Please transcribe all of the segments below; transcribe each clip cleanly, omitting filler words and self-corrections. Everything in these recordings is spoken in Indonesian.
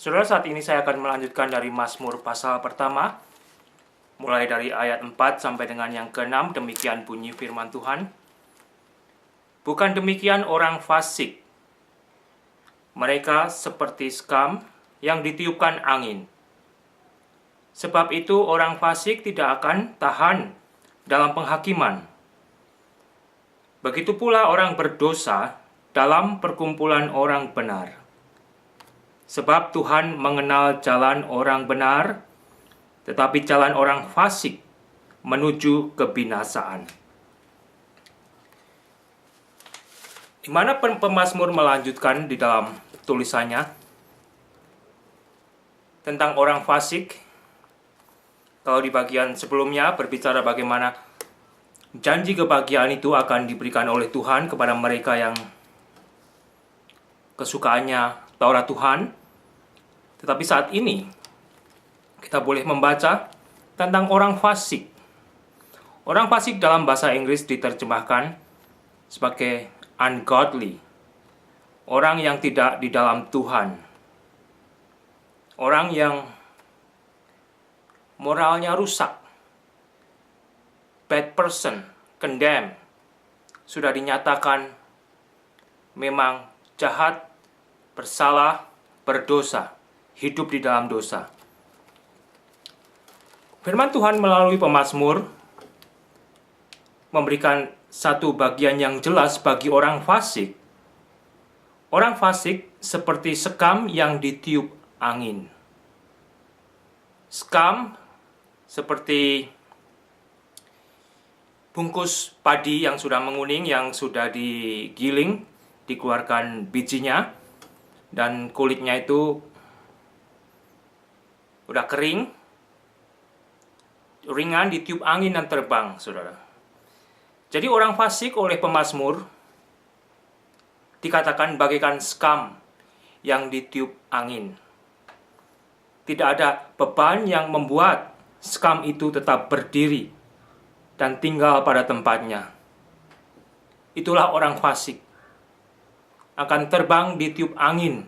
Saudara, saat ini saya akan melanjutkan dari Mazmur pasal pertama, mulai dari ayat 4 sampai dengan yang ke-6, demikian bunyi firman Tuhan. Bukan demikian orang fasik. Mereka seperti sekam yang ditiupkan angin. Sebab itu orang fasik tidak akan tahan dalam penghakiman. Begitu pula orang berdosa dalam perkumpulan orang benar. Sebab Tuhan mengenal jalan orang benar, tetapi jalan orang fasik menuju kebinasaan. Di mana pemazmur melanjutkan di dalam tulisannya tentang orang fasik. Kalau di bagian sebelumnya berbicara bagaimana janji kebahagiaan itu akan diberikan oleh Tuhan kepada mereka yang kesukaannya Taurat Tuhan. Tetapi saat ini kita boleh membaca tentang orang fasik. Orang fasik dalam bahasa Inggris diterjemahkan sebagai ungodly. Orang yang tidak di dalam Tuhan. Orang yang moralnya rusak. Bad person, condemned. Sudah dinyatakan memang jahat, bersalah, berdosa, hidup di dalam dosa. Firman Tuhan melalui pemazmur memberikan satu bagian yang jelas bagi orang fasik. Orang fasik seperti sekam yang ditiup angin. Sekam seperti bungkus padi yang sudah menguning, yang sudah digiling, dikeluarkan bijinya, dan kulitnya itu udah kering, ringan, ditiup angin dan terbang, saudara. Jadi orang fasik oleh pemazmur dikatakan bagaikan sekam yang ditiup angin. Tidak ada beban yang membuat sekam itu tetap berdiri dan tinggal pada tempatnya. Itulah orang fasik. Akan terbang ditiup angin.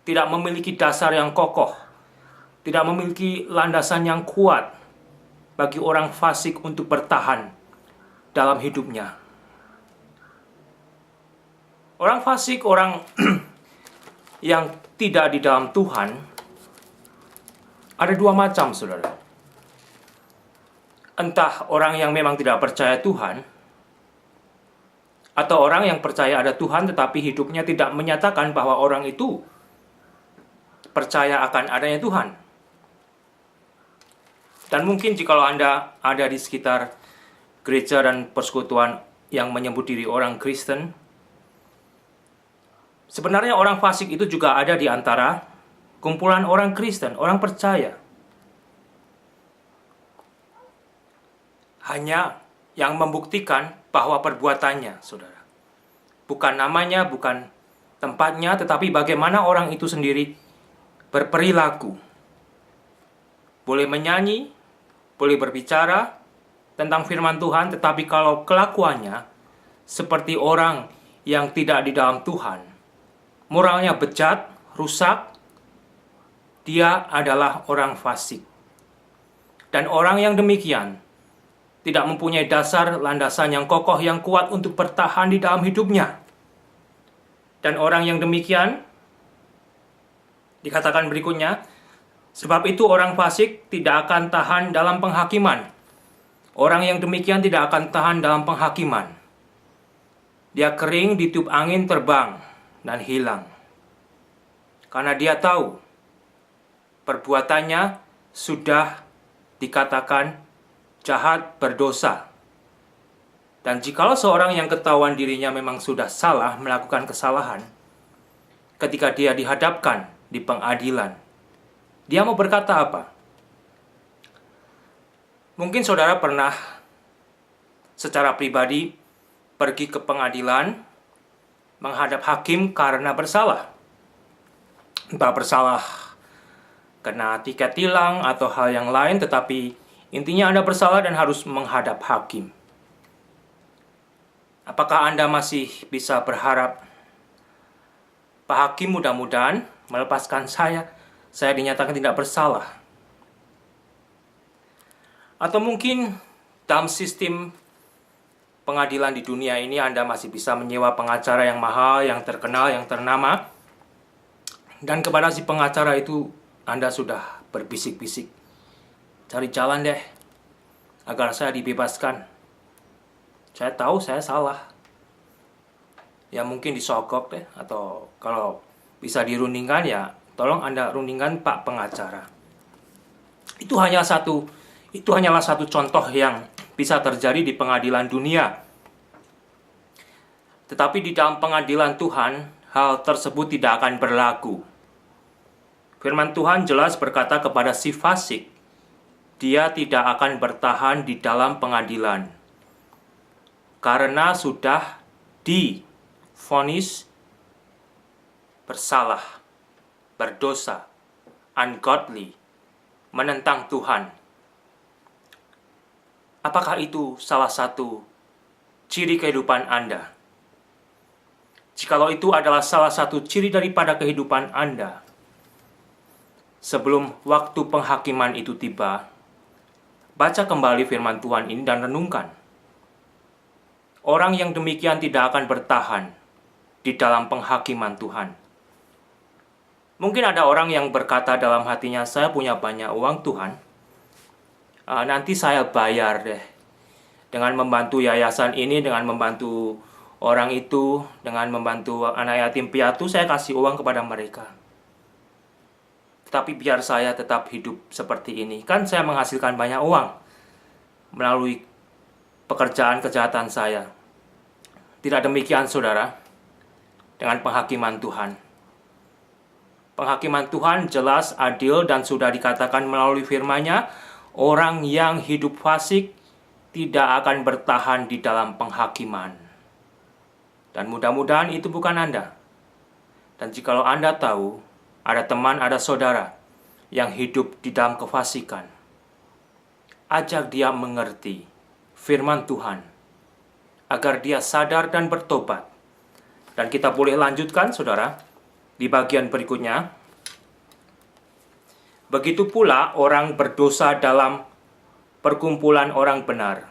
Tidak memiliki dasar yang kokoh. Tidak memiliki landasan yang kuat bagi orang fasik untuk bertahan dalam hidupnya. Orang fasik, orang yang tidak di dalam Tuhan, ada dua macam, saudara. Entah orang yang memang tidak percaya Tuhan, atau orang yang percaya ada Tuhan tetapi hidupnya tidak menyatakan bahwa orang itu percaya akan adanya Tuhan. Dan mungkin jikalau Anda ada di sekitar gereja dan persekutuan yang menyebut diri orang Kristen, sebenarnya orang fasik itu juga ada di antara kumpulan orang Kristen, orang percaya. Hanya yang membuktikan bahwa perbuatannya, saudara. Bukan namanya, bukan tempatnya, tetapi bagaimana orang itu sendiri berperilaku. Boleh menyanyi, boleh berbicara tentang firman Tuhan, tetapi kalau kelakuannya seperti orang yang tidak di dalam Tuhan, moralnya bejat, rusak, dia adalah orang fasik. Dan orang yang demikian tidak mempunyai dasar landasan yang kokoh, yang kuat untuk bertahan di dalam hidupnya. Dan orang yang demikian dikatakan berikutnya, sebab itu orang fasik tidak akan tahan dalam penghakiman. Orang yang demikian tidak akan tahan dalam penghakiman. Dia kering, ditiup angin, terbang, dan hilang. Karena dia tahu perbuatannya sudah dikatakan jahat, berdosa. Dan jikalau seorang yang ketahuan dirinya memang sudah salah, melakukan kesalahan, ketika dia dihadapkan di pengadilan, dia mau berkata apa? Mungkin saudara pernah secara pribadi pergi ke pengadilan menghadap hakim karena bersalah. Entah bersalah kena tiket tilang atau hal yang lain, tetapi intinya Anda bersalah dan harus menghadap hakim. Apakah Anda masih bisa berharap Pak Hakim mudah-mudahan melepaskan saya dinyatakan tidak bersalah. Atau mungkin dalam sistem pengadilan di dunia ini Anda masih bisa menyewa pengacara yang mahal, yang terkenal, yang ternama. Dan kepada si pengacara itu Anda sudah berbisik-bisik, cari jalan deh agar saya dibebaskan. Saya tahu saya salah. Ya mungkin disogok deh, atau kalau bisa dirundingkan ya tolong Anda rundingkan Pak pengacara. Itu hanyalah satu contoh yang bisa terjadi di pengadilan dunia. Tetapi di dalam pengadilan Tuhan, hal tersebut tidak akan berlaku. Firman Tuhan jelas berkata kepada si fasik, dia tidak akan bertahan di dalam pengadilan, karena sudah divonis bersalah, berdosa, ungodly, menentang Tuhan. Apakah itu salah satu ciri kehidupan Anda? Jikalau itu adalah salah satu ciri daripada kehidupan Anda, sebelum waktu penghakiman itu tiba, baca kembali firman Tuhan ini dan renungkan. Orang yang demikian tidak akan bertahan di dalam penghakiman Tuhan. Mungkin ada orang yang berkata dalam hatinya, saya punya banyak uang Tuhan, nanti saya bayar deh. Dengan membantu yayasan ini, dengan membantu orang itu, dengan membantu anak yatim piatu, saya kasih uang kepada mereka. Tapi biar saya tetap hidup seperti ini. Kan saya menghasilkan banyak uang melalui pekerjaan kejahatan saya. Tidak demikian saudara dengan penghakiman Tuhan. Penghakiman Tuhan jelas, adil, dan sudah dikatakan melalui firman-Nya, orang yang hidup fasik tidak akan bertahan di dalam penghakiman. Dan mudah-mudahan itu bukan Anda. Dan jikalau Anda tahu, ada teman, ada saudara yang hidup di dalam kefasikan, ajak dia mengerti firman Tuhan, agar dia sadar dan bertobat. Dan kita boleh lanjutkan, saudara, di bagian berikutnya. Begitu pula orang berdosa dalam perkumpulan orang benar.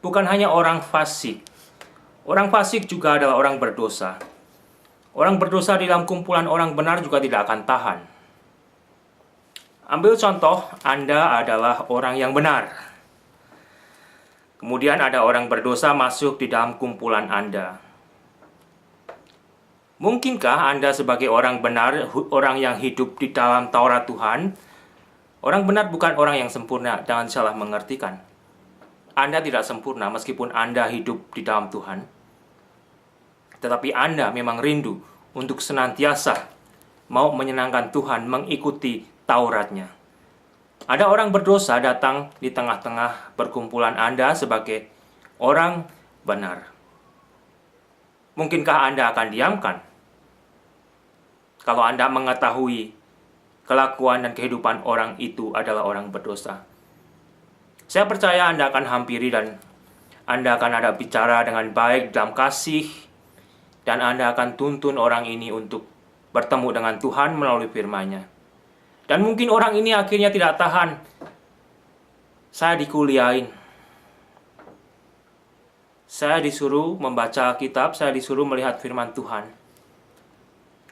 Bukan hanya orang fasik. Orang fasik juga adalah orang berdosa. Orang berdosa di dalam kumpulan orang benar juga tidak akan tahan. Ambil contoh, Anda adalah orang yang benar. Kemudian ada orang berdosa masuk di dalam kumpulan Anda. Mungkinkah Anda sebagai orang benar, orang yang hidup di dalam Taurat Tuhan? Orang benar bukan orang yang sempurna, jangan salah mengertikan. Anda tidak sempurna meskipun Anda hidup di dalam Tuhan. Tetapi Anda memang rindu untuk senantiasa mau menyenangkan Tuhan, mengikuti Tauratnya. Ada orang berdosa datang di tengah-tengah perkumpulan Anda sebagai orang benar. Mungkinkah Anda akan diamkan? Kalau Anda mengetahui kelakuan dan kehidupan orang itu adalah orang berdosa, saya percaya Anda akan hampiri dan Anda akan ada bicara dengan baik dalam kasih, dan Anda akan tuntun orang ini untuk bertemu dengan Tuhan melalui firman-Nya. Dan mungkin orang ini akhirnya tidak tahan. Saya dikuliahin. Saya disuruh membaca kitab, saya disuruh melihat firman Tuhan.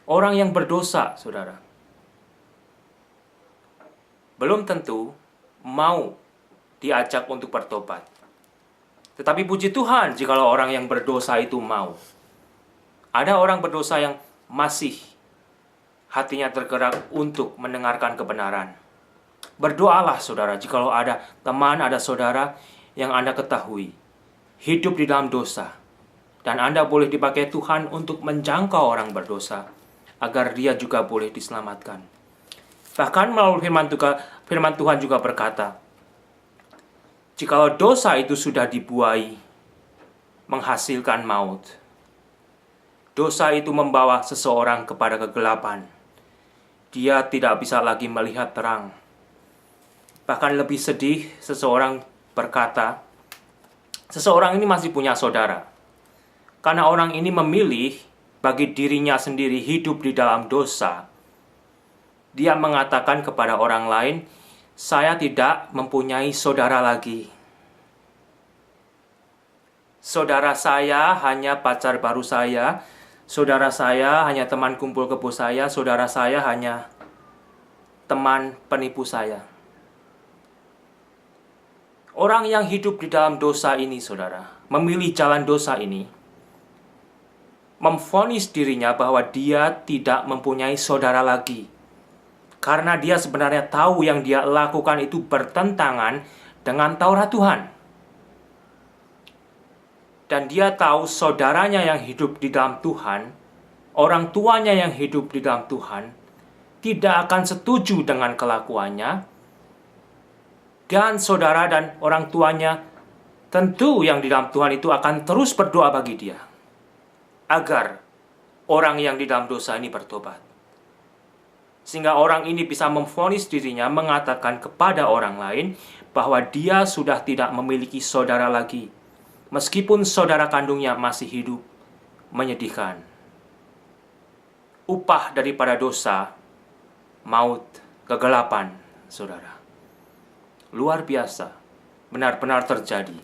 Orang yang berdosa, saudara, belum tentu mau diajak untuk bertobat. Tetapi puji Tuhan jikalau orang yang berdosa itu mau. Ada orang berdosa yang masih hatinya tergerak untuk mendengarkan kebenaran. Berdoalah saudara, jikalau ada teman, ada saudara yang Anda ketahui hidup di dalam dosa, dan Anda boleh dipakai Tuhan untuk menjangkau orang berdosa, agar dia juga boleh diselamatkan. Bahkan melalui firman Tuhan juga berkata, jikalau dosa itu sudah dibuai, menghasilkan maut. Dosa itu membawa seseorang kepada kegelapan. Dia tidak bisa lagi melihat terang. Bahkan lebih sedih, seseorang berkata, seseorang ini masih punya saudara. Karena orang ini memilih bagi dirinya sendiri hidup di dalam dosa, dia mengatakan kepada orang lain, "Saya tidak mempunyai saudara lagi. Saudara saya hanya pacar baru saya, saudara saya hanya teman kumpul kebo saya, saudara saya hanya teman penipu saya." Orang yang hidup di dalam dosa ini, saudara, memilih jalan dosa ini, memvonis dirinya bahwa dia tidak mempunyai saudara lagi. Karena dia sebenarnya tahu yang dia lakukan itu bertentangan dengan Taurat Tuhan. Dan dia tahu saudaranya yang hidup di dalam Tuhan, orang tuanya yang hidup di dalam Tuhan, tidak akan setuju dengan kelakuannya. Dan saudara dan orang tuanya tentu yang di dalam Tuhan itu akan terus berdoa bagi dia, agar orang yang di dalam dosa ini bertobat. Sehingga orang ini bisa memvonis dirinya, mengatakan kepada orang lain bahwa dia sudah tidak memiliki saudara lagi, meskipun saudara kandungnya masih hidup. Menyedihkan. Upah daripada dosa, maut, kegelapan, saudara. Luar biasa, benar-benar terjadi.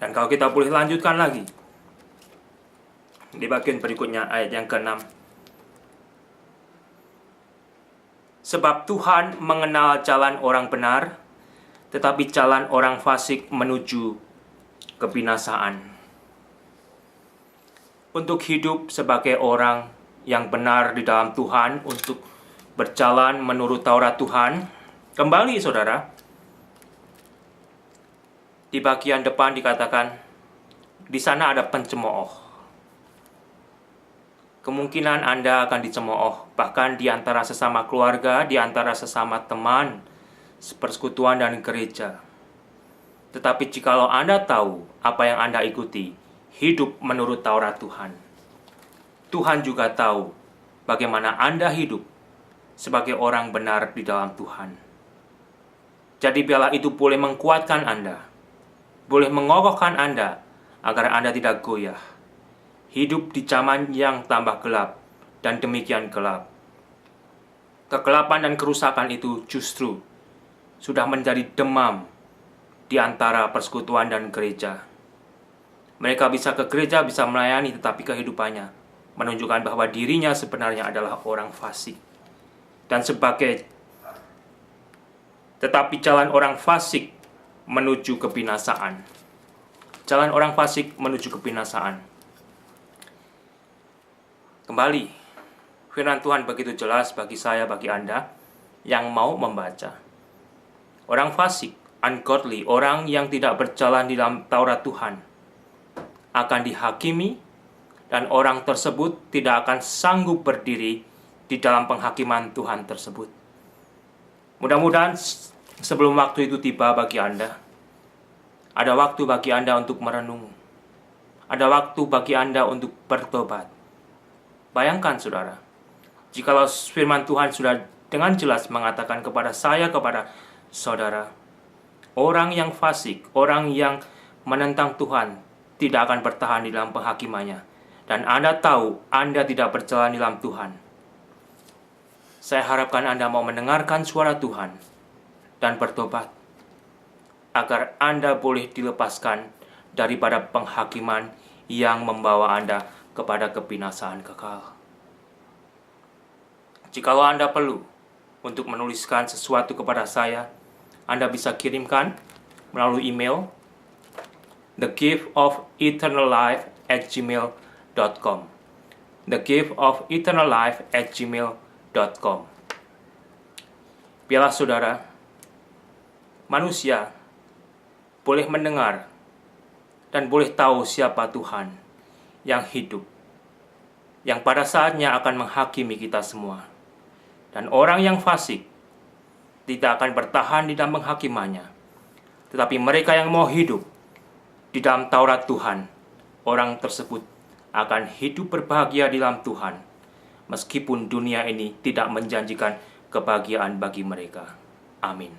Dan kalau kita boleh lanjutkan lagi, di bagian berikutnya ayat yang ke-6. Sebab Tuhan mengenal jalan orang benar, tetapi jalan orang fasik menuju kebinasaan. Untuk hidup sebagai orang yang benar di dalam Tuhan, untuk berjalan menurut Taurat Tuhan, kembali saudara, di bagian depan dikatakan, di sana ada pencemooh. Kemungkinan Anda akan dicemooh, bahkan di antara sesama keluarga, di antara sesama teman, persekutuan dan gereja. Tetapi jikalau Anda tahu apa yang Anda ikuti, hidup menurut Taurat Tuhan, Tuhan juga tahu bagaimana Anda hidup sebagai orang benar di dalam Tuhan. Jadi biarlah itu boleh mengkuatkan Anda, boleh mengokohkan Anda agar Anda tidak goyah. Hidup di zaman yang tambah gelap dan demikian gelap. Kegelapan dan kerusakan itu justru sudah menjadi demam di antara persekutuan dan gereja. Mereka bisa ke gereja, bisa melayani, tetapi kehidupannya menunjukkan bahwa dirinya sebenarnya adalah orang fasik. Dan tetapi jalan orang fasik menuju kebinasaan. Jalan orang fasik menuju kebinasaan. Kembali, firman Tuhan begitu jelas bagi saya, bagi Anda yang mau membaca. Orang fasik, ungodly, orang yang tidak berjalan di dalam Taurat Tuhan, akan dihakimi, dan orang tersebut tidak akan sanggup berdiri di dalam penghakiman Tuhan tersebut. Mudah-mudahan sebelum waktu itu tiba bagi Anda, ada waktu bagi Anda untuk merenung, ada waktu bagi Anda untuk bertobat. Bayangkan saudara, jikalau firman Tuhan sudah dengan jelas mengatakan kepada saya, kepada saudara, orang yang fasik, orang yang menentang Tuhan tidak akan bertahan di dalam penghakimannya, dan Anda tahu Anda tidak berjalan di dalam Tuhan. Saya harapkan Anda mau mendengarkan suara Tuhan dan bertobat, agar Anda boleh dilepaskan daripada penghakiman yang membawa Anda kepada kebinasaan kekal. Jikalau Anda perlu untuk menuliskan sesuatu kepada saya, Anda bisa kirimkan melalui email thegiftofeternallife@gmail.com thegiftofeternallife@gmail.com. Biarlah saudara, manusia boleh mendengar dan boleh tahu siapa Tuhan yang hidup, yang pada saatnya akan menghakimi kita semua. Dan orang yang fasik tidak akan bertahan di dalam penghakimannya, tetapi mereka yang mau hidup di dalam Taurat Tuhan, orang tersebut akan hidup berbahagia di dalam Tuhan, meskipun dunia ini tidak menjanjikan kebahagiaan bagi mereka. Amin.